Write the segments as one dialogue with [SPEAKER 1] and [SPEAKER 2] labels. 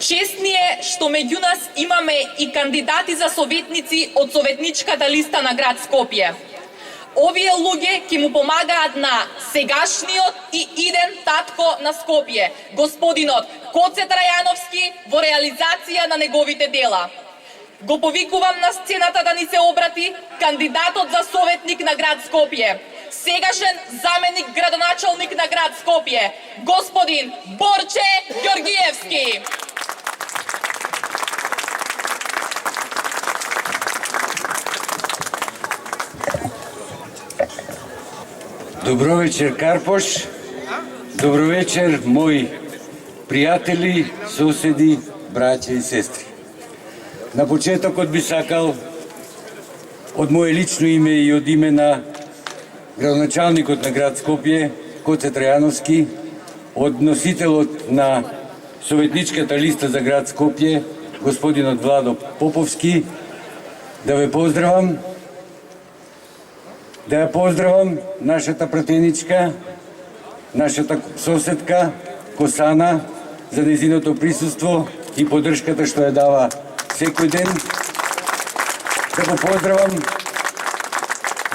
[SPEAKER 1] Чест ни е што меѓу нас имаме и кандидати за советници од советничката листа на град Скопје. Овие луѓе ќе му помагаат на сегашниот и иден татко на Скопје, господинот Коце Трајановски, во реализација на неговите дела. Го повикувам на сцената да ни се обрати кандидатот за советник на град Скопје, сегашен заменик градоначалник на град Скопје, господин Борче Ѓоргиевски.
[SPEAKER 2] Добро вечер, Карпош. Добро вечер, мои пријатели, соседи, браќа и сестри. На почетокот би сакал од моje лично име и од име на градоначалникот на град Скопје, Коце Трајановски, од носителот на советничката листа за град Скопје, господинот Владо Поповски, да ве поздравам, да ја поздравам нашата пратеничка, нашата соседка Косана за незиното присуство и поддршката што ја дава секој ден. Да го поздравам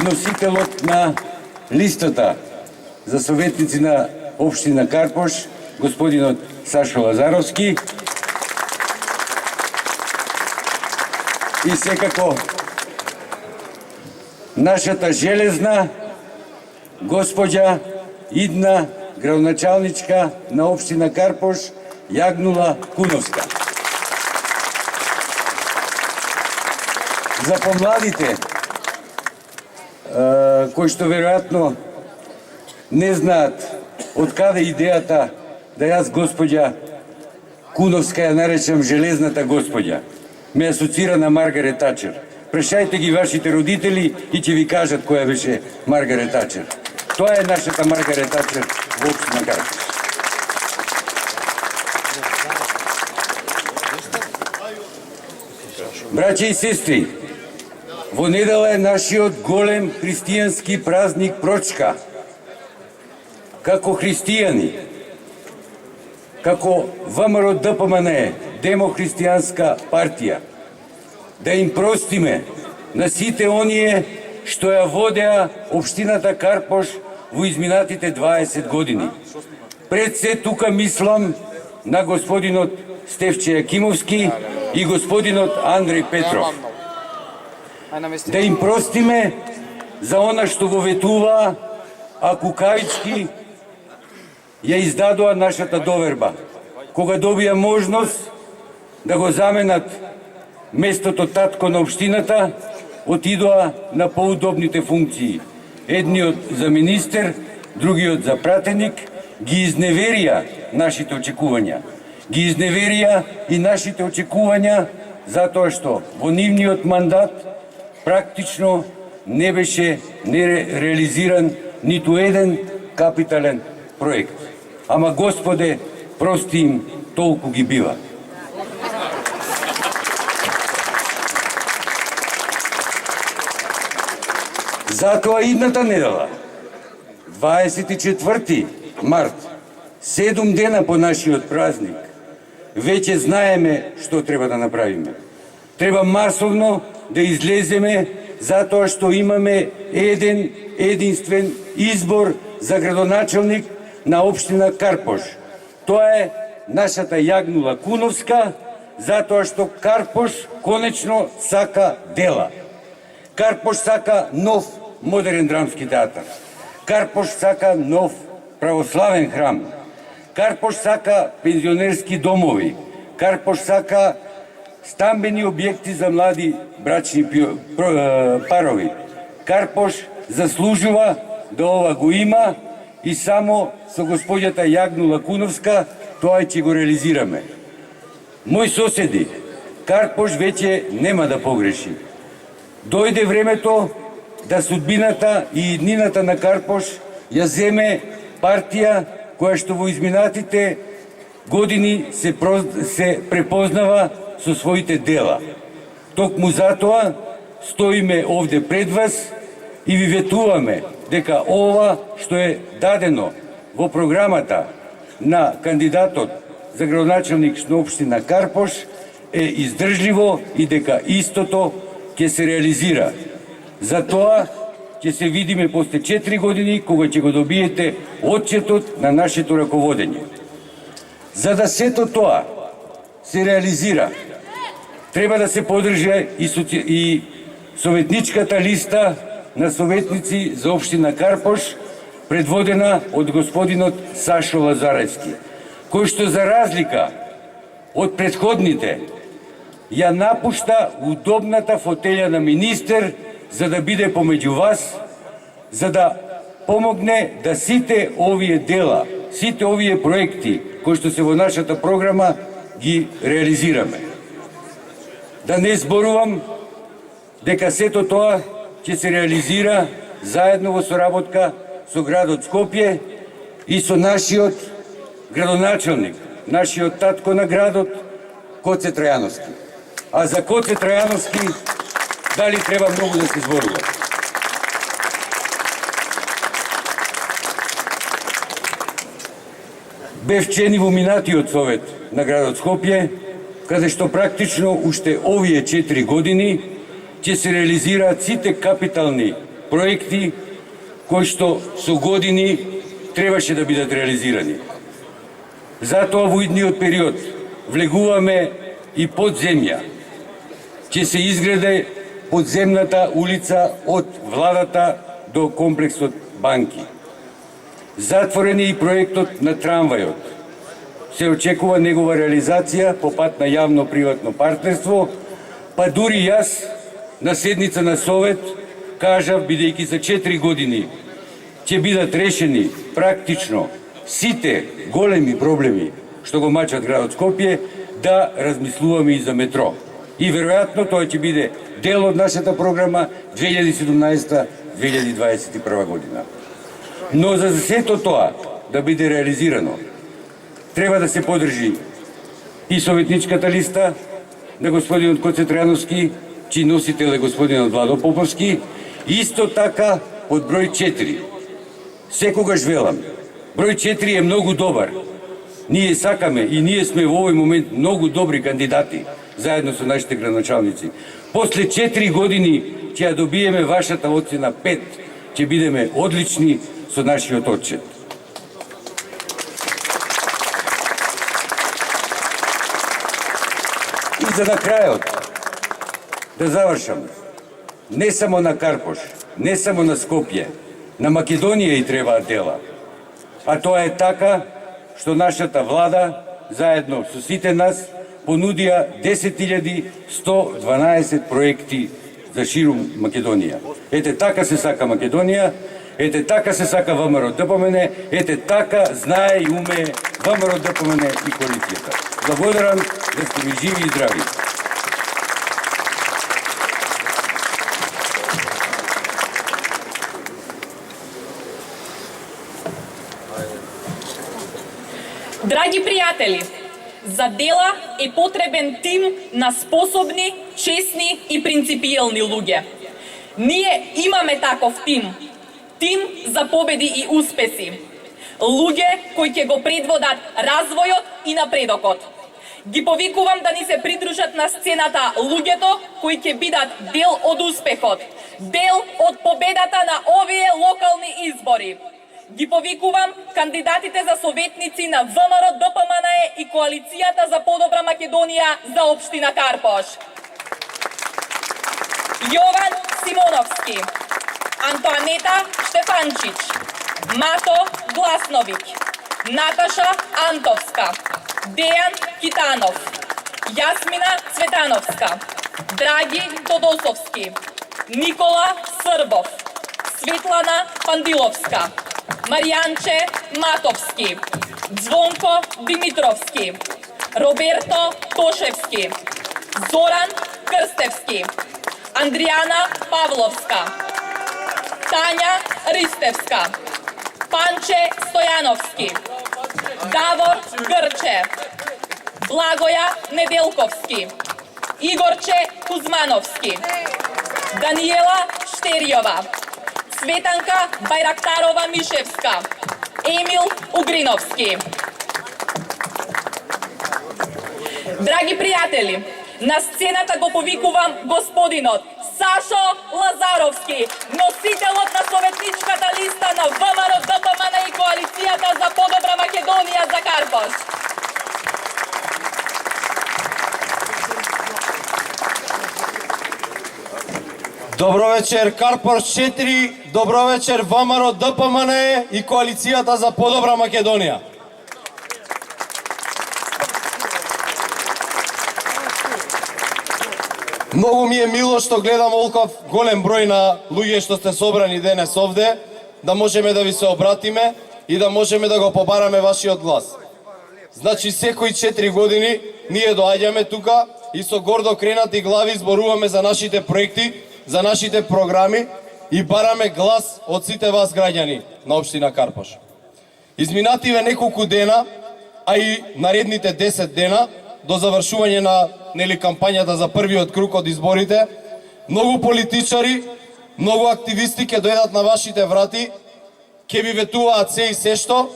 [SPEAKER 2] носителот на листата за советници на општина Карпош, господинот Сашо Лазаровски. И секако нашата железна господја, идна градоначалничка на општина Карпош, Јагнула Куновска. За помладите, кои што веројатно не знаат од каде идејата да јас господја Куновска ја наречам железната господја, ме асоцира на Маргарет Тачер. Прашајте ги вашите родители и ќе ви кажат која беше Маргарет Тачер. Тоа е нашата Маргарет Тачер во општина Карпош. Браќа и сестри, во недела е нашиот голем христијански празник Прочка. Како христијани, како ВМРО ДПМН, Демохристијанска партија, да им простиме на сите оние што ја водеа општината Карпош во изминатите 20 години. Пред се тука мислам на господинот Стефче Јакимовски и господинот Андреј Петров. Да им простиме за она што го ветуваа, а кукавички ја издадоа нашата доверба, кога добија можност да го заменат местото татко на општината, отидоа на поудобните функции. Едниот за министер, другиот за пратеник, ги изневерија нашите очекувања. Ги изневерија и нашите очекувања затоа што во нивниот мандат практично не беше реализиран ниту еден капитален проект. Ама Господе, прости им, толку ги бива. Затоа идната недела, 24 март, 7 дена по нашиот празник, веќе знаеме што треба да направиме. Треба масовно да излеземе затоа што имаме единствен избор за градоначалник на општина Карпош. Тоа е нашата Јагнула Куновска, затоа што Карпош конечно сака дела. Карпош сака нов модерен драмски театар. Карпош сака нов православен храм. Карпош сака пензионерски домови. Карпош сака стамбени објекти за млади брачни парови. Карпош заслужува да ова го има и само со господјата Јагнула Куновска тоа ќе го реализираме. Мои соседи, Карпош веќе нема да погреши. Дојде времето да судбината и иднината на Карпош ја земе партија која што во изминатите години се препознава со своите дела. Токму затоа стоиме овде пред вас и ви ветуваме дека ова што е дадено во програмата на кандидатот за градоначалник на општина Карпош е издржливо и дека истото ќе се реализира. Затоа ќе се видиме после 4 години кога ќе го добиете отчетот на нашето раководење. За да сето тоа се реализира, треба да се подржи и советничката листа на советници за општина Карпош, предводена од господинот Сашо Лазаревски, кој што за разлика од предходните ја напушта удобната фотелја на министер за да биде помеѓу вас, за да помогне да сите овие дела, сите овие проекти кои што се во нашата програма ги реализираме. Да не зборувам дека сето тоа ќе се реализира заедно во соработка со градот Скопје и со нашиот градоначалник, нашиот татко на градот, Коце Трајановски. А за Коце Трајановски дали треба многу да се зборува. Бев член во минатиот совет на градот Скопје, каде што практично уште овие 4 години ќе се реализираат сите капитални проекти кои што со години требаше да бидат реализирани. Затоа во идниот период влегуваме и подземја. Ќе се изграде подземната улица од владата до комплексот банки. Затворен е и проектот на трамвајот. Се очекува негова реализација по пат на јавно-приватно партнерство, па дури јас на седница на совет кажав, бидејќи за 4 години ќе бидат решени практично сите големи проблеми што го мачат градот Скопје, да размислуваме и за метро. И веројатно тоа ќе биде дел од нашата програма 2017-2021 година. Но за сето тоа да биде реализирано, треба да се подржи и советничката листа на господинот Коце Трајановски, чиј носител е господинот Владо Поповски, исто така под број 4. Секогаш велам, број 4 е многу добар. Ние сакаме и ние сме во овој момент многу добри кандидати, заедно со нашите градоначалници. После 4 години ќе ја добиеме вашата оцена 5, ќе бидеме одлични со нашиот отчет. И за на крајот, да завршам, не само на Карпош, не само на Скопје, на Македонија и требаат дела. А тоа е така што нашата влада, заедно со сите нас, понудија 10.112 проекти за ширум Македонија. Ете така се сака Македонија, ете така се сака ВМРО ДПМН, ете така знае и умее ВМРО ДПМН и коалицијата. Благодарам, да сте ми живи и здрави.
[SPEAKER 1] Драги пријатели, за дела е потребен тим на способни, честни и принципиелни луѓе. Ние имаме таков тим. Тим за победи и успеси. Луѓе кои ќе го предводат развојот и напредокот. Ги повикувам да ни се придружат на сцената луѓето кои ќе бидат дел од успехот, дел од победата на овие локални избори. Ги повикувам кандидатите за советници на ВМРО ДПМН и Коалицијата за подобра Македонија за општина Карпош. Јован Симоновски, Антоанета Штефанчич, Мато Гласновиќ, Наташа Антовска, Дејан Китанов, Јасмина Цветановска, Драги Тодосовски, Никола Србов, Светлана Пандиловска, Маријанче Матовски, Звонко Димитровски, Роберто Тошевски, Зоран Крстевски, Андријана Павловска, Тања Ристевска, Панче Стојановски, Давор Грче, Благоја Неделковски, Игорче Кузмановски, Даниела Штеријова, Светанка Бајрактарова Мишевска, Емил Угриновски, Драги пријатели, на сцената го повикувам господинот Сашо Лазаровски, носителот на советничката листа на ВМРО ДПМН и Коалицијата за подобра Македонија за Карпош.
[SPEAKER 3] Добро вечер, Карпош 4, добро вечер, ВМРО ДПМН и Коалицијата за подобра Македонија. Многу ми е мило што гледам олков голем број на луѓе што сте собрани денес овде, да можеме да ви се обратиме и да можеме да го побараме вашиот глас. Значи, секои 4 години ние доаѓаме тука и со гордо кренати глави зборуваме за нашите проекти, за нашите програми и бараме глас од сите вас граѓани на општина Карпош. Изминативе неколку дена, а и наредните 10 дена, до завршување на кампањата за првиот круг од изборите, многу политичари, многу активисти ќе дојдат на вашите врати, ќе ви ветуваат се и се што,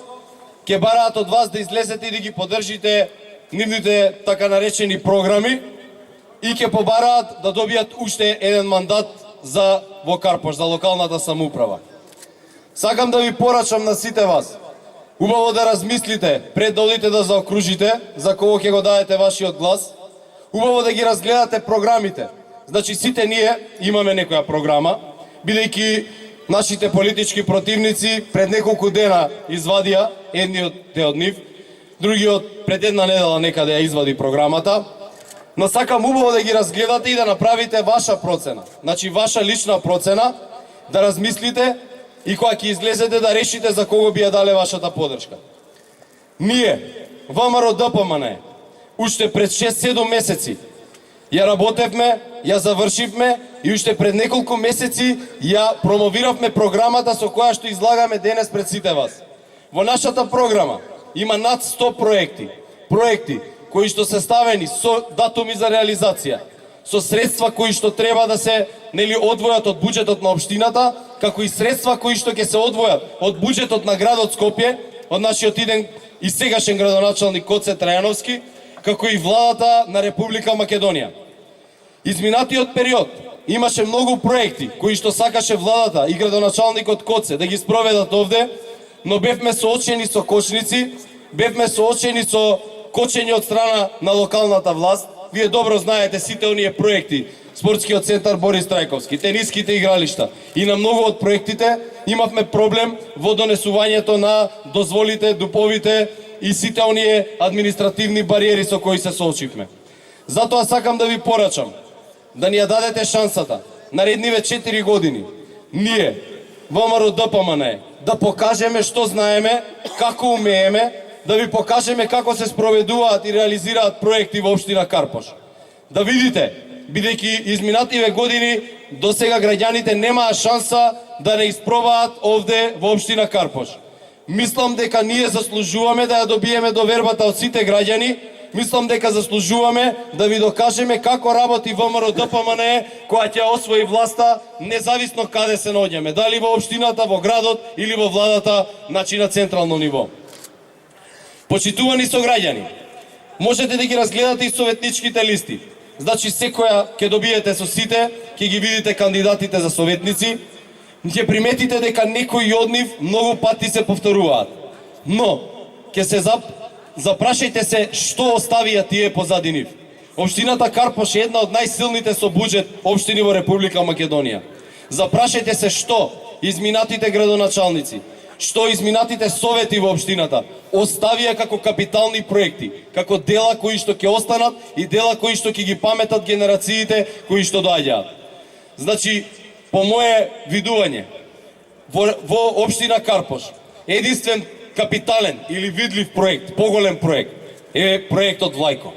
[SPEAKER 3] ќе бараат од вас да излезете и да ги поддржите нивните така наречени програми и ќе побараат да добијат уште еден мандат за во Карпош, за локалната самоуправа. Сакам да ви порачам на сите вас, убаво да размислите пред да одите да заокружите за кого ќе го дадете вашиот глас, убаво да ги разгледате програмите. Значи, сите ние имаме некоја програма, бидејќи нашите политички противници пред неколку дена извадија едниот од нив, другиот пред една недела некаде ја извади програмата, но сакам убаво да ги разгледате и да направите ваша процена. Значи, ваша лична процена, да размислите и кога ќе излезете да решите за кого би ја дале вашата поддршка. Ние, ВМРО ДПМН, уште пред 6-7 месеци ја работевме, ја завршивме и уште пред неколку месеци ја промовиравме програмата со која што излагаме денес пред сите вас. Во нашата програма има над 100 проекти кои што се ставени со датуми за реализација, со средства кои што треба да се одвојат од буџетот на општината, како и средства кои што ќе се одвојат од буџетот на градот Скопје, од нашиот иден и сегашен градоначалник Гоце Трајановски, како и владата на Република Македонија. Изминатиот период имаше многу проекти кои што сакаше владата и градоначалникот Коце да ги спроведат овде, но бевме соочени со кочници, бевме соочени со кочење од страна на локалната власт. Вие добро знаете сите оние проекти, спортскиот центар Борис Трајковски, тениските игралишта и на многу од проектите имавме проблем во донесувањето на дозволите, дуповите и сите оние административни бариери со кои се соочивме. Затоа сакам да ви порачам да ни ја дадете шансата наредниве 4 години ние, ВМРО ДПМН, да покажеме што знаеме, како умееме, да ви покажеме како се спроведуваат и реализираат проекти во општина Карпош. Да видите, бидејќи изминативе години до сега граѓаните немаа шанса да не испробаат овде во општина Карпош. Мислам дека ние заслужуваме да ја добиеме довербата од сите граѓани, мислам дека заслужуваме да ви докажеме како работи ВМРО ДПМН која ќе освои власта независно каде се наоѓаме, дали во општината, во градот или во владата, значи на централно ниво. Почитувани сограѓани, можете да ги разгледате и советничките листи. Значи, секоја ќе добиете со сите, ќе ги видите кандидатите за советници, ќе приметите дека некои од нив многу пати се повторуваат. Но, ќе се запрашајте се што оставија тие позади нив. Општината Карпош е една од најсилните со буџет општини во Република Македонија. Запрашајте се што изминатите градоначалници, што изминатите совети во општината оставија како капитални проекти, како дела кои што ќе останат и дела кои што ќе ги паметат генерациите кои што доаѓаат. Значи, по мое видување, во општина Карпош единствен капитален или видлив проект, поголем проект, е проектот Влајко.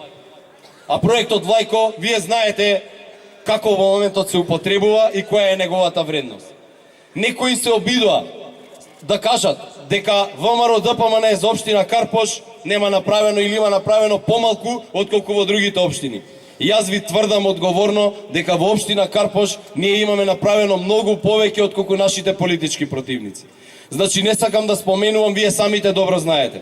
[SPEAKER 3] А проектот Влајко, вие знаете како во моментот се употребува и која е неговата вредност. Некои се обидува да кажат дека ВМРО ДПМН за општина Карпош нема направено или има направено помалку отколку во другите општини. И јас ви тврдам одговорно дека во општина Карпош ние имаме направено многу повеќе отколку нашите политички противници. Значи, не сакам да споменувам, вие самите добро знаете.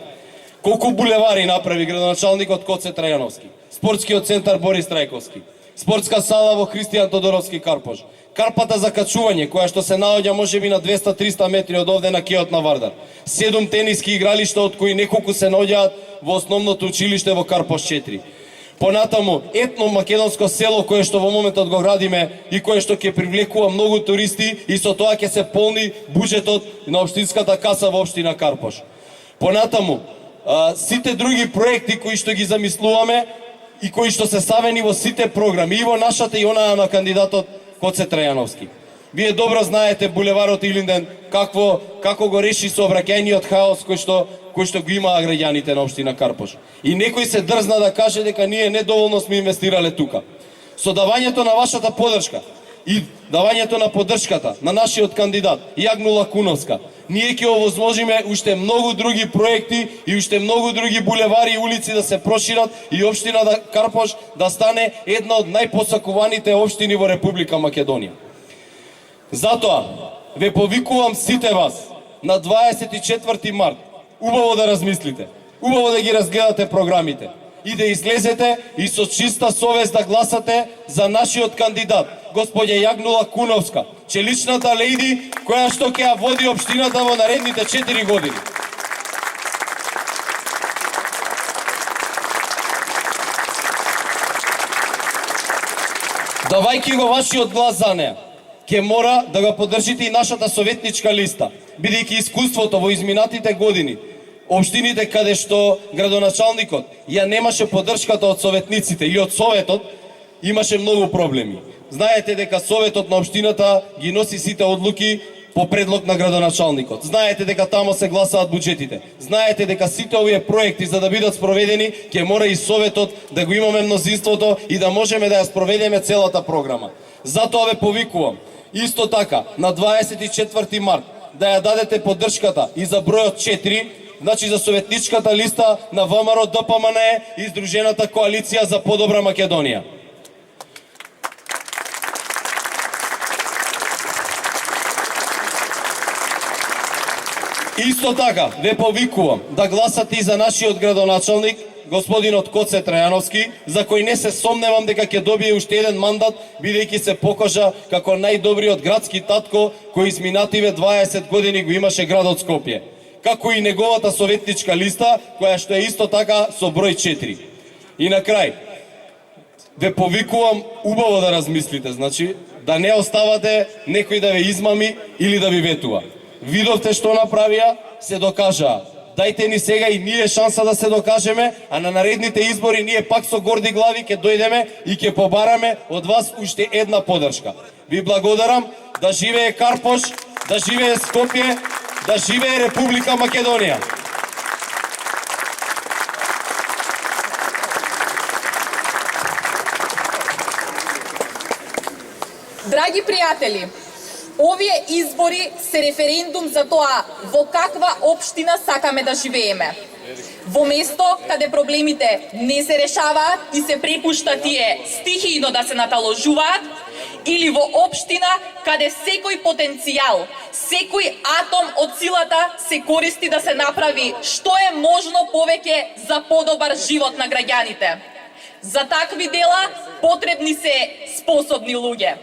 [SPEAKER 3] Колку булевари направи градоначалникот Коце Трајановски, спортскиот центар Борис Трајковски, спортска сала во Христијан Тодоровски Карпош, карпата за качување која што се наоѓа можеби на 200-300 метри од овде на кеот на Вардар, 7 тениски игралишта од кои неколку се наоѓаат во основното училиште во Карпош 4. Понатаму, етно македонско село кое што во моментот го градиме и кое што ќе привлекува многу туристи и со тоа ќе се полни буџетот на општинската каса во општина Карпош. Понатаму, сите други проекти кои што ги замислуваме и кои што се савени во сите програми, и во нашата и онаа на кандидатот Коце Трајановски. Вие добро знаете булеварот Илинден како го реши сообраќајниот хаос кој што го имаа граѓаните на општина Карпош. И некој се дрзна да каже дека ние недоволно сме инвестирале тука. Со давањето на вашата поддршка и давањето на поддршката на нашиот кандидат Јагнула Куновска, ние ќе овозможиме уште многу други проекти и уште многу други булевари и улици да се прошират и општина Карпош да стане една од најпосакуваните општини во Република Македонија. Затоа ве повикувам сите вас на 24 март, убаво да размислите, убаво да ги разгледате програмите и да излезете и со чиста совест да гласате за нашиот кандидат, господја Јагнула Куновска, челичната лејди која што ќе ја води општината во наредните 4 години. Давајќи го вашиот глас за неа, ќе мора да го поддржите и нашата советничка листа, бидејќи искуството во изминатите години, општините каде што градоначалникот ја немаше поддршката од советниците или од советот, имаше многу проблеми. Знаете дека советот на општината ги носи сите одлуки по предлог на градоначалникот. Знаете дека тамо се гласаат буџетите. Знаете дека сите овие проекти за да бидат спроведени, ќе мора и советот да го имаме мнозинството и да можеме да ја спроведеме целата програма. Затоа ве повикувам исто така на 24 март да ја дадете поддршката и за бројот 4, значи за советничката листа на ВМРО ДПМНЕ и Сдружената коалиција за подобра Македонија. Исто така ве повикувам да гласате и за нашиот градоначалник господинот Коце Трајановски, за кој не се сомневам дека ќе добие уште еден мандат, бидејќи се покажа како најдобриот градски татко кој изминативе 20 години го имаше градот Скопје, како и неговата советничка листа, која што е исто така со број 4. И на крај, ве повикувам убаво да размислите, значи, да не оставате некој да ве измами или да ви ветува. Видовте што направија, се докажаа. Дајте ни сега и ние шанса да се докажеме, а на наредните избори ние пак со горди глави ќе дојдеме и ќе побараме од вас уште една поддршка. Ви благодарам, да живее Карпош, да живее Скопје, да живее Република Македонија.
[SPEAKER 1] Драги пријатели, овие избори се референдум за тоа во каква општина сакаме да живееме. Во место каде проблемите не се решаваат и се препушта тие стихијно да се наталожуваат, или во општина каде секој потенцијал, секој атом од силата се користи да се направи што е можно повеќе за подобар живот на граѓаните. За такви дела потребни се способни луѓе.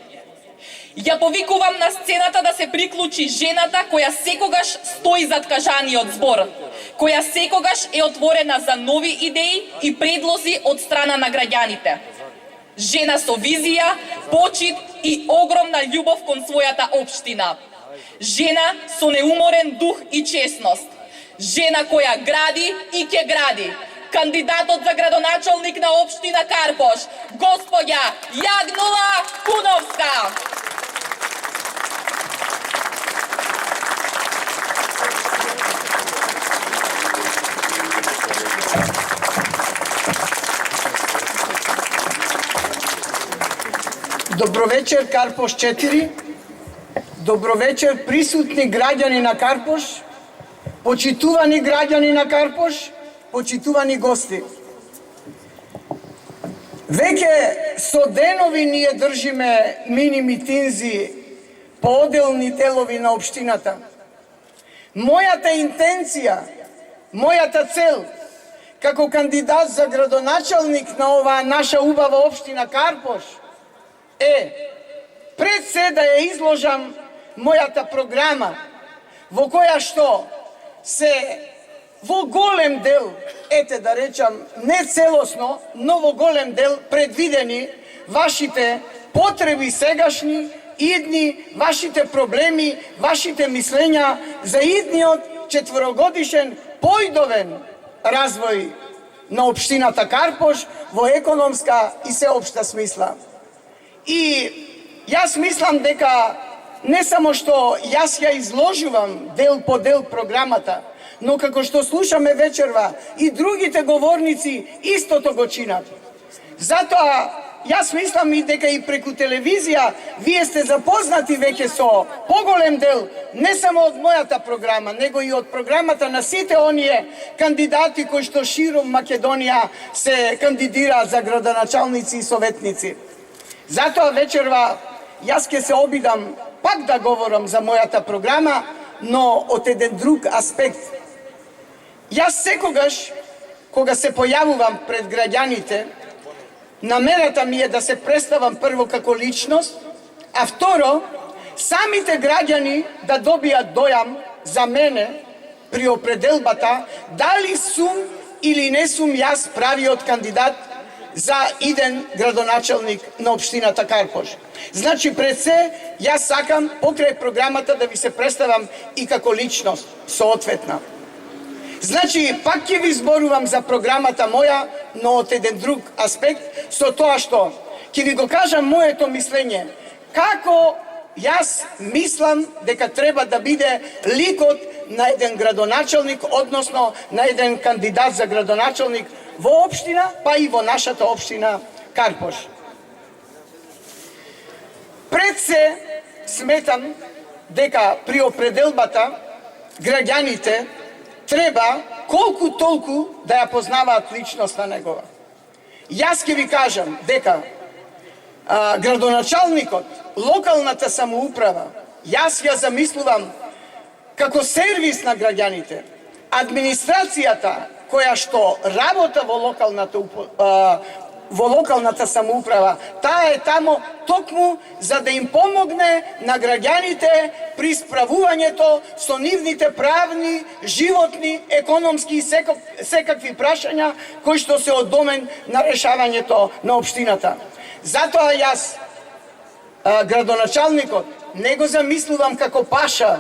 [SPEAKER 1] Ја повикувам на сцената да се приклучи жената која секогаш стои зад кажаниот збор, која секогаш е отворена за нови идеи и предлози од страна на граѓаните. Жена со визија, почит и огромна љубов кон својата општина. Жена со неуморен дух и честност. Жена која гради и ќе гради. Кандидатот за градоначалник на општина Карпош, господја Јагнула Куновска.
[SPEAKER 4] Добро вечер, Карпош 4. Добро вечер, присутни граѓани на Карпош, почитувани граѓани на Карпош, почитувани гости. Веќе со денови ние држиме мини митинзи по оделни делови на општината. Мојата интенција, мојата цел како кандидат за градоначалник на оваа наша убава општина Карпош, пред се да ја изложам мојата програма, во која што се во голем дел, да речам, не целосно, но во голем дел предвидени вашите потреби сегашни, идни, вашите проблеми, вашите мислења за идниот 4-годишен појдовен развој на општината Карпош во економска и сеопшта смисла. И јас мислам дека не само што јас ја изложувам дел по дел програмата, но како што слушаме вечерва и другите говорници истото го чинат. Затоа јас мислам и дека и преку телевизија вие сте запознати веќе со поголем дел не само од мојата програма, него и од програмата на сите оние кандидати кои што широм Македонија се кандидираат за градоначалници и советници. Затоа вечерва јас ќе се обидам пак да говорам за мојата програма, но од еден друг аспект. Јас секогаш, кога се појавувам пред граѓаните, намерата ми е да се представам прво како личност, а второ, самите граѓани да добијат дојам за мене при определбата дали сум или не сум јас правиот кандидат за иден градоначалник на општината Карпош. Значи, пред се, јас сакам покрај програмата да ви се представам и како личност соодветна. Значи, пак ќе ви зборувам за програмата моја, но од еден друг аспект, со тоа што ќе ви го кажам моето мислење. Како јас мислам дека треба да биде ликот на еден градоначалник, односно на еден кандидат за градоначалник во општина, па и во нашата општина Карпош. Пред се сметам дека при определбата граѓаните треба колку толку да ја познаваат личноста негова. Јас ќе ви кажам дека градоначалникот, локалната самоуправа, јас ја замислувам како сервис на граѓаните, администрацијата која што работа во локалната самоуправа, таа е тамо токму за да им помогне на граѓаните при справувањето со нивните правни, животни, економски и секакви прашања кои што се од домен на решавањето на општината. Затоа јас, градоначалникот, не го замислувам како паша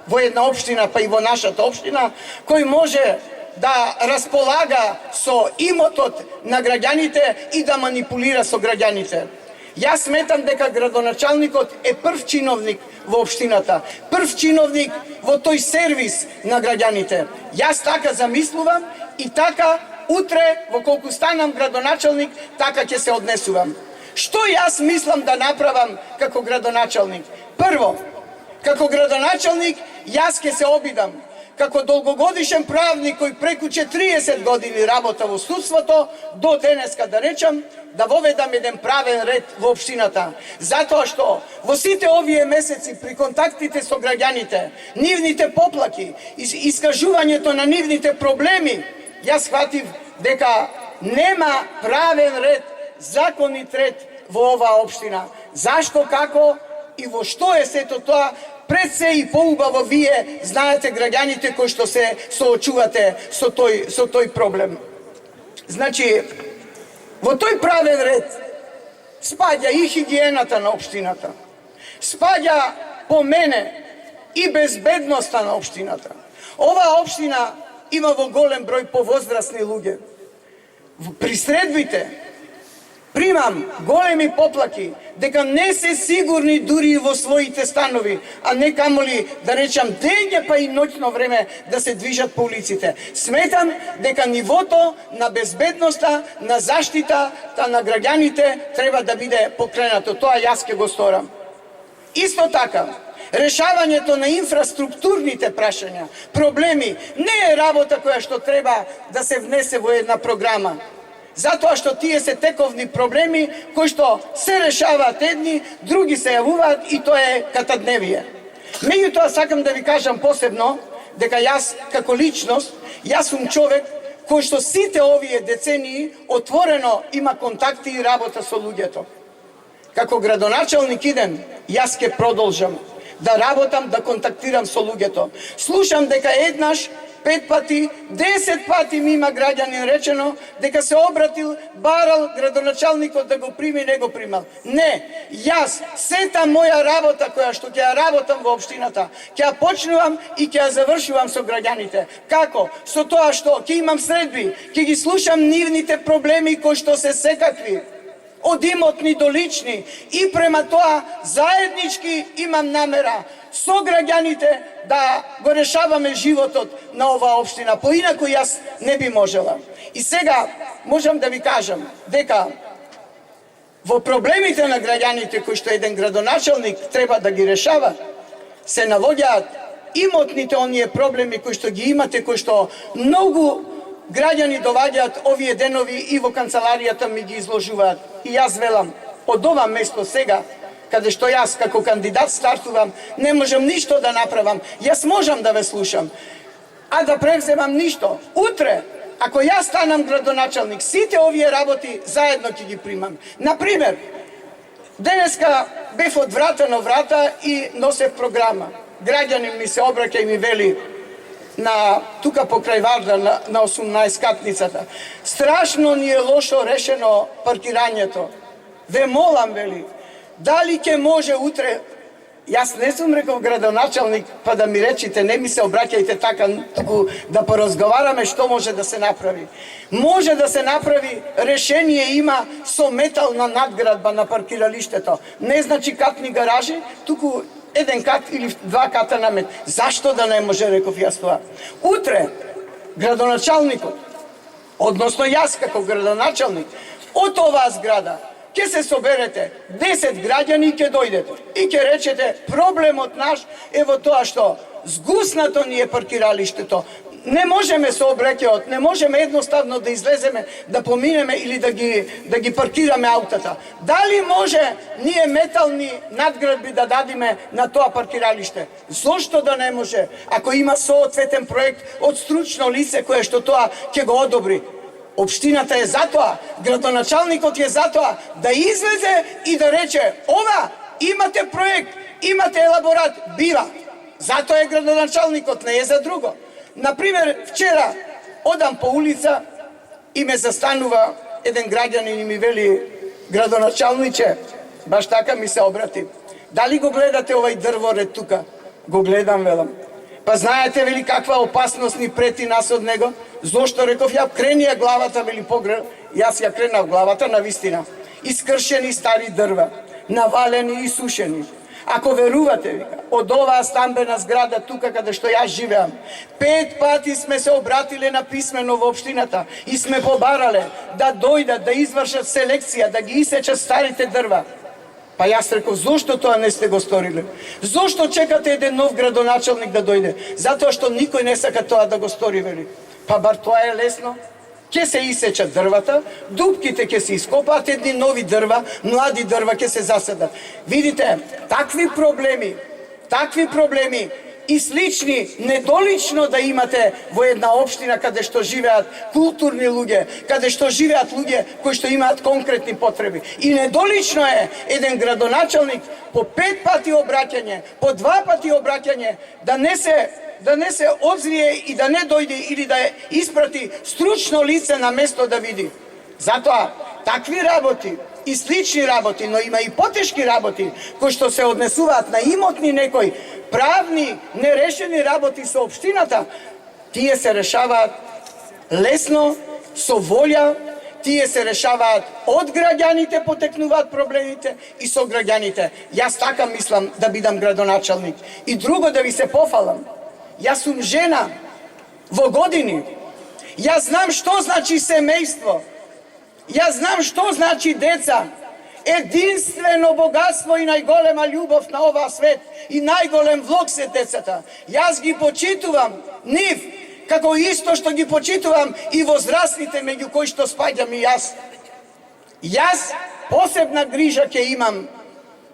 [SPEAKER 4] во една општина, па и во нашата општина, кој може да располага со имотот на граѓаните и да манипулира со граѓаните. Јас сметам дека градоначалникот е прв чиновник во општината, прв чиновник во тој сервис на граѓаните. Јас така замислувам и така утре, во колку станам градоначалник, така ќе се однесувам. Што јас мислам да направам како градоначалник? Прво, како градоначалник, јас ќе се обидам како долгогодишен правник кој преку 40 години работа во судството, до денеска да речам, да воведам еден правен ред во општината. Затоа што во сите овие месеци при контактите со граѓаните, нивните поплаки, искажувањето на нивните проблеми, јас сфатив дека нема правен ред, законит ред во оваа општина. Зашто, како и во што е сето тоа? Пред се и поубаво вие знаете граѓаните кои што се соочувате со тој проблем. Значи, во тој правен ред спаѓа и хигиената на општината, спаѓа по мене и безбедноста на општината. Оваа општина има во голем број повозрасни луѓе. При средбите примам големи поплаки дека не се сигурни дури и во своите станови, а не камоли да речам дење па и ноќно време да се движат по улиците. Сметам дека нивото на безбедноста, на заштитата на граѓаните треба да биде покренато. Тоа јас ќе го сторам. Исто така, решавањето на инфраструктурните прашања, проблеми, не е работа која што треба да се внесе во една програма. Затоа што тие се тековни проблеми кои што се решаваат едни, други се јавуваат и тоа е катадневие. Меѓутоа сакам да ви кажам посебно дека јас како личност, јас сум човек кој што сите овие децении отворено има контакти и работа со луѓето. Како градоначалник идем, јас ќе продолжам да работам, да контактирам со луѓето. Слушам дека еднаш, 5 пати, 10 пати ми има граѓанин речено дека се обратил, барал градоначалникот да го прими, не го примал. Не, јас сета моја работа која што ќе ја работам во општината, ќе ја почнувам и ќе ја завршувам со граѓаните. Како? Со тоа што ќе имам средби, ќе ги слушам нивните проблеми кои што се секакви, од имотни до лични, и према тоа заеднички имам намера со граѓаните да го решаваме животот на оваа општина. Поинаку јас не би можела. И сега можам да ви кажам дека во проблемите на граѓаните кои што еден градоначалник треба да ги решава, се навоѓаат имотните оние проблеми кои што ги имате, кои што многу граѓани доваѓаат овие денови и во канцеларијата ми ги изложуваат. И јас велам, од ова место сега, каде што јас како кандидат стартувам, не можам ништо да направам. Јас можам да ве слушам, а да превземам ништо. Утре, ако јас станам градоначалник, сите овие работи заедно ќе ги примам. Например, денеска бев од врата на врата и носев програма. Граѓанин ми се обраќа и ми вели на тука покрај Вардар на 18-катницата. Страшно ни е лошо решено паркирањето. Ве молам, вели, дали ќе може утре, јас не сум рекол градоначалник, па да ми речите, не ми се обраќајте така, туку да поразговараме што може да се направи. Може да се направи, решение има со метална надградба на паркиралиштето. Не значи катни гаражи, туку еден кат или 2 ката намет. Зашто да не може, реков јас тоа? Утре, градоначалникот, односно јас како градоначалник, од оваа зграда, ќе се соберете 10 граѓани и ќе дојдете. И ќе речете, проблемот наш е во тоа што згуснато ни е паркиралиштето. Не можеме со обраќајот, не можеме едноставно да излеземе, да поминеме или да ги паркираме аутата. Дали може ние метални надградби да дадиме на тоа паркиралиште? Зошто да не може? Ако има соодветен проект од стручно лице кое што тоа ќе го одобри. Општината е затоа, градоначалникот е затоа да излезе и да рече, ова, имате проект, имате елаборат, бива. Затоа е градоначалникот, не е за друго. Например, вчера одам по улица и ме застанува еден граѓанин и ми вели, градоначалниче, баш така ми се обрати. Дали го гледате овај дрворед тука? Го гледам, велам. Па знаете, вели, каква опасност ни прети нас од него? Зошто, реков ја, крени ја главата, вели, погреб. Јас ја кренав главата, на вистина. Искршени стари дрва, навалени и сушени. Ако верувате, вика, од оваа стамбена зграда тука каде што јас живеам, 5 пати сме се обратиле на писмено во општината и сме побарале да дојдат, да извршат селекција, да ги исечат старите дрва. Па јас реков, зошто тоа не сте го сториле? Зошто чекате еден нов градоначалник да дојде? Затоа што никој не сака тоа да го стори, вели. Па бар тоа е лесно. Ќе се исечат дрвата, дупките ќе се ископаат, едни нови дрва, млади дрва ќе се засадат. Видите, такви проблеми и слични, недолично да имате во една општина каде што живеат културни луѓе, каде што живеат луѓе кои што имаат конкретни потреби. И недолично е еден градоначалник по 5 пати обраќање, по 2 пати обраќање, да не се одзрие и да не дојде или да испрати стручно лице на место да види. Затоа, такви работи и слични работи, но има и потешки работи, кои што се однесуваат на имотни некои правни, нерешени работи со општината, тие се решаваат лесно, со волја, тие се решаваат од граѓаните, потекнуваат проблемите и со граѓаните. Јас така мислам да бидам градоначалник. И друго да ви се пофалам. Јас сум жена во години. Јас знам што значи семејство. Јас знам што значи деца. Единствено богатство и најголема љубов на оваа свет и најголем влог се децата. Јас ги почитувам нив, како исто што ги почитувам и возрастните меѓу кои што спаѓам и јас. Јас посебна грижа ќе имам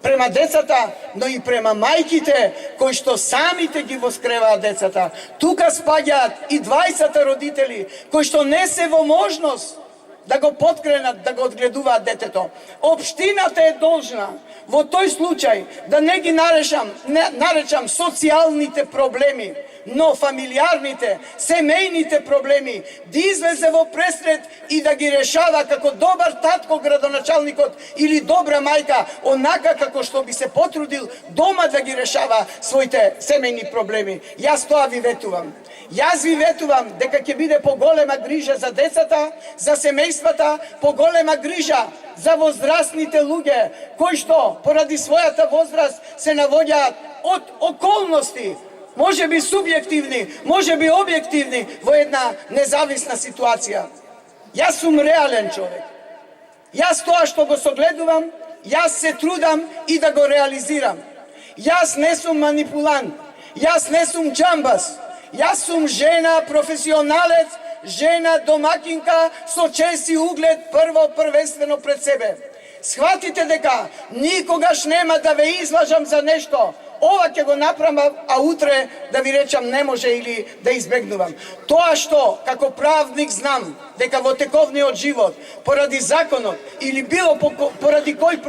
[SPEAKER 4] према децата, но и према мајките кои што самите ги воскреваат децата. Тука спаѓаат и 20 родители кои што не се во можност да го подкренат, да го одгледуваат детето. Општината е должна во тој случај да не ги наречам социјалните проблеми, но фамилиарните, семејните проблеми, да излезе во пресред и да ги решава како добар татко градоначалникот или добра мајка, онака како што би се потрудил дома да ги решава своите семејни проблеми. Јас тоа ви ветувам. Јас ви ветувам дека ќе биде поголема грижа за децата, за семејствата, поголема грижа за возрастните луѓе, кои што поради својата возраст се навоѓаат од околности, може би субјективни, може би објективни, во една независна ситуација. Јас сум реален човек. Јас тоа што го согледувам, јас се трудам и да го реализирам. Јас не сум манипулант, јас не сум џамбас, јас сум жена, професионалец, жена, домакинка, со чест и углед првенствено пред себе. Схватите дека никогаш нема да ве излажам за нешто. Ова ќе го направам, а утре да ви речам не може или да избегнувам. Тоа што, како правник знам, дека во тековниот живот, поради законот или било поради кој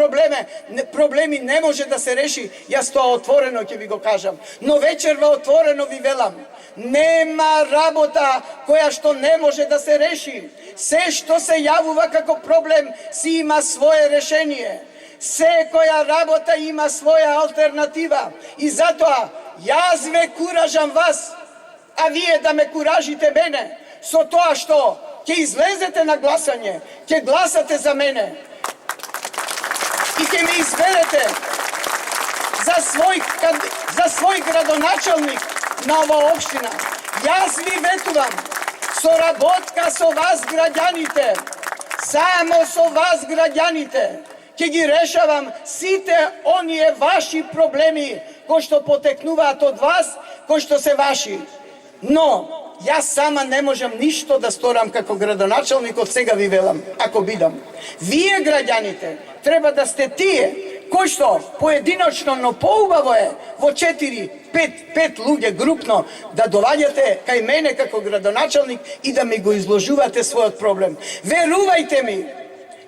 [SPEAKER 4] проблеми не може да се реши, јас тоа отворено ќе ви го кажам. Но вечерва отворено ви велам, нема работа која што не може да се реши. Се што се јавува како проблем си има свое решение. Секоја работа има своја алтернатива. И затоа, јас ве куражам вас, а вие да ме куражите мене, со тоа што ќе излезете на гласање, ќе гласате за мене и ќе ме изберете за свој градоначалник на оваа општина. Јас ви ветувам, соработка со вас граѓаните, само со вас граѓаните, ќе ги решавам сите оние ваши проблеми кои што потекнуваат од вас, кои што се ваши. Но, јас сама не можам ништо да сторам како градоначалник, од сега ви велам, ако бидам. Вие, граѓаните, треба да сте тие кои што поединочно, но поубаво е во 4-5 луѓе групно да доваѓате кај мене како градоначалник и да ми го изложувате својот проблем. Верувајте ми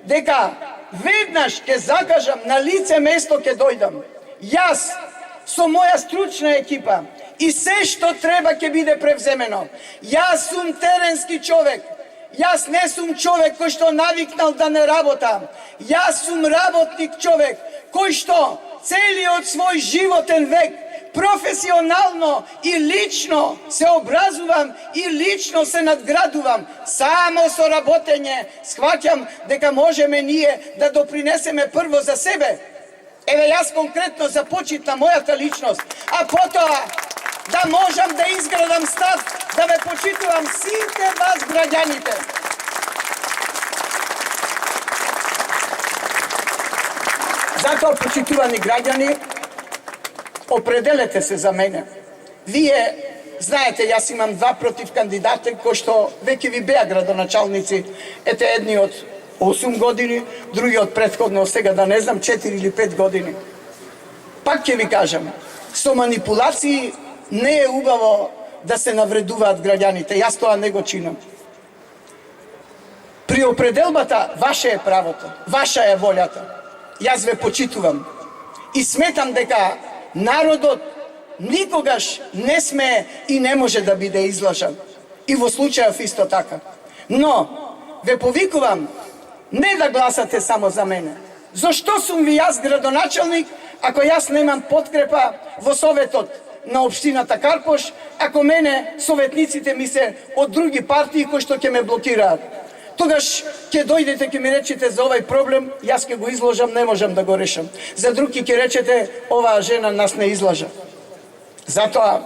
[SPEAKER 4] дека веднаш ќе закажам на лице место ќе дојдам. Јас со моја стручна екипа и се што треба ќе биде превземено. Јас сум теренски човек. Јас не сум човек кој што навикнал да не работам. Јас сум работник човек кој што целиот свој животен век професионално и лично се образувам и лично се надградувам. Само со работење схваќам дека можеме ние да допринесеме прво за себе. Еве јас конкретно за почит на мојата личност, а потоа да можам да изградам став, да ве почитувам сите вас граѓаните. Затоа, почитувани граѓани, определете се за мене. Вие знаете, јас имам 2 против кандидати кои што веќе ви беа градоначалници. Ете, едниот 8 години, другиот претходно, сега да не знам, 4 или 5 години. Пак ќе ви кажам, со манипулации не е убаво да се навредуваат граѓаните. Јас тоа не го чинам. При определбата, ваше е правото, ваша е волјата. Јас ве почитувам и сметам дека народот никогаш не смее и не може да биде излажан. И во случајов исто така. Но, ве повикувам, не да гласате само за мене. Зошто сум ви јас градоначалник, ако јас немам подкрепа во советот на општината Карпош, ако мене советниците ми се од други партии кои што ќе ме блокираат? Тогаш ќе дојдете, ќе ми речете за овај проблем, јас ќе го изложам, не можам да го решам. За други ќе речете, оваа жена нас не излажа. Затоа,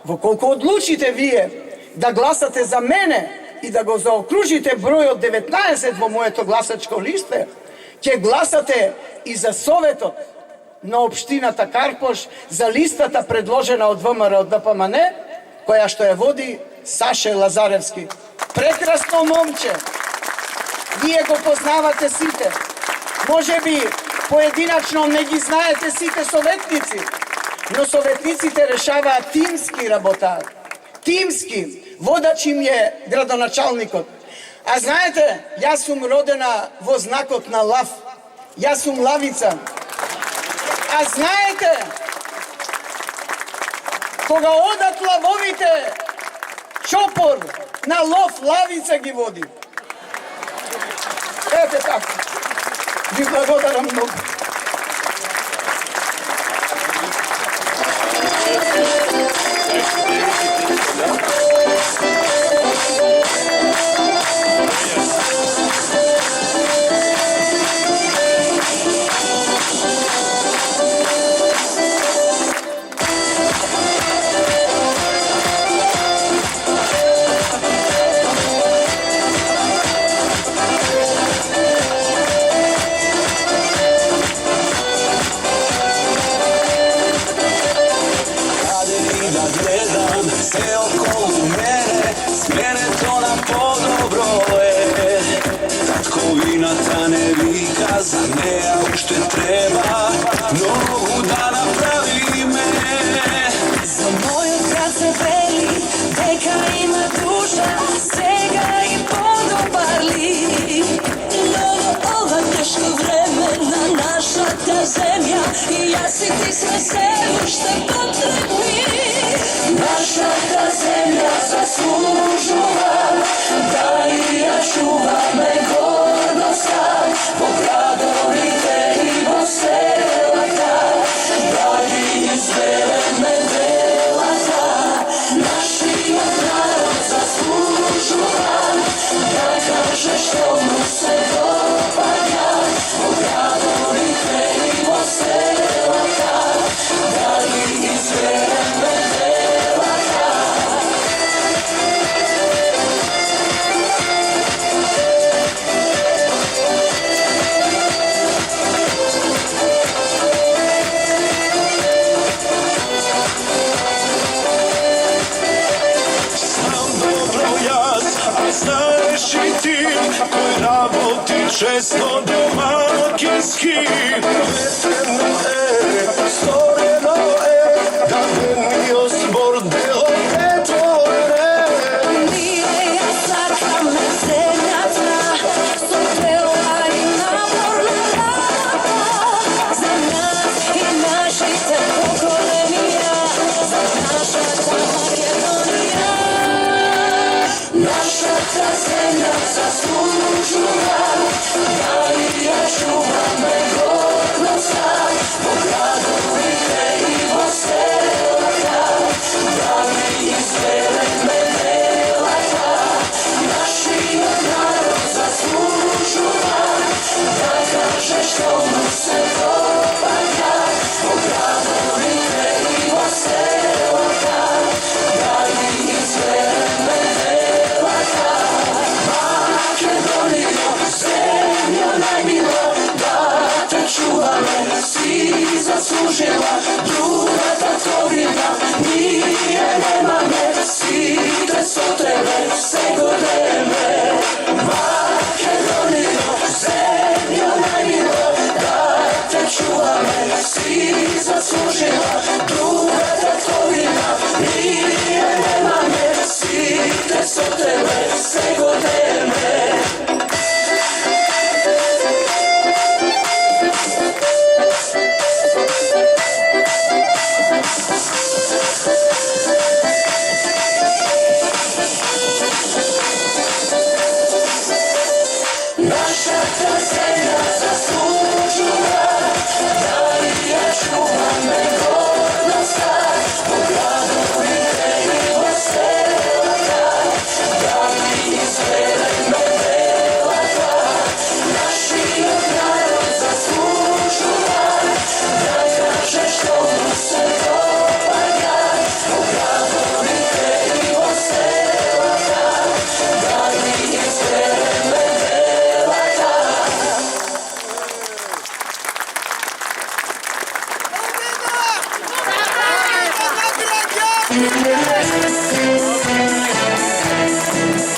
[SPEAKER 4] во колку одлучите вие да гласате за мене и да го заокружите бројот 19 во моето гласачко листе, ќе гласате и за советот на општината Карпош, за листата предложена од ВМРО од ДПМН, која што ја води Саше Лазаревски. Прекрасно момче. Вие го познавате сите. Може би поединачно не ги знаете сите советници, но советниците решаваат тимски работа. Тимски. Водач им е градоначалникот. А знаете, јас сум родена во знакот на лав. Јас сум лавица. А знаете, кога одат лавовите, чопор на лов лавица ги води. Ете така. Ви благодарам многу.
[SPEAKER 5] Sve okolo mene, smene to na podobro je. Tatkovina ta ne vika, za ne ja ušte treba, nogu da napravi me.
[SPEAKER 6] Za moju srce veli, дека има душа, сега и подобарли. Но ова тешко време на нашата земја, и јас и ти сме се уште потребни. Нашата земја заслужува да и ја чуваме гордоста во градовите и во селата, да ги изведеме делата. Нашиот народ заслужува да каже што му се допаѓа во градовите и во селата, да ги изведеме делата.
[SPEAKER 5] Znam dobro jaz, a znaš i ti, koji работи često domaćinski. Ветрено сторено да денниот збор дел претворен.
[SPEAKER 6] Ние ја сакаме земјата, со трела и напорна работа, за нас и нашите поколенија, за нашата Македонија. Нашата земја заслужува да и ја чуваме гордоста во градовите и во селата, да ги изведеме делата. Нашиот народ заслужува да каже што му се допаѓа во градовите и во селата, да ги изведеме делата. Македонијо, земјо најмила, да те чуваме, си заслужила. Другата товина ние немаме, сите со тебе се годеме. Македонијо, земјо најмила, да те чуваме, си заслужила. Другата товина ние немаме, сите со тебе се годеме. Нашата земја заслужува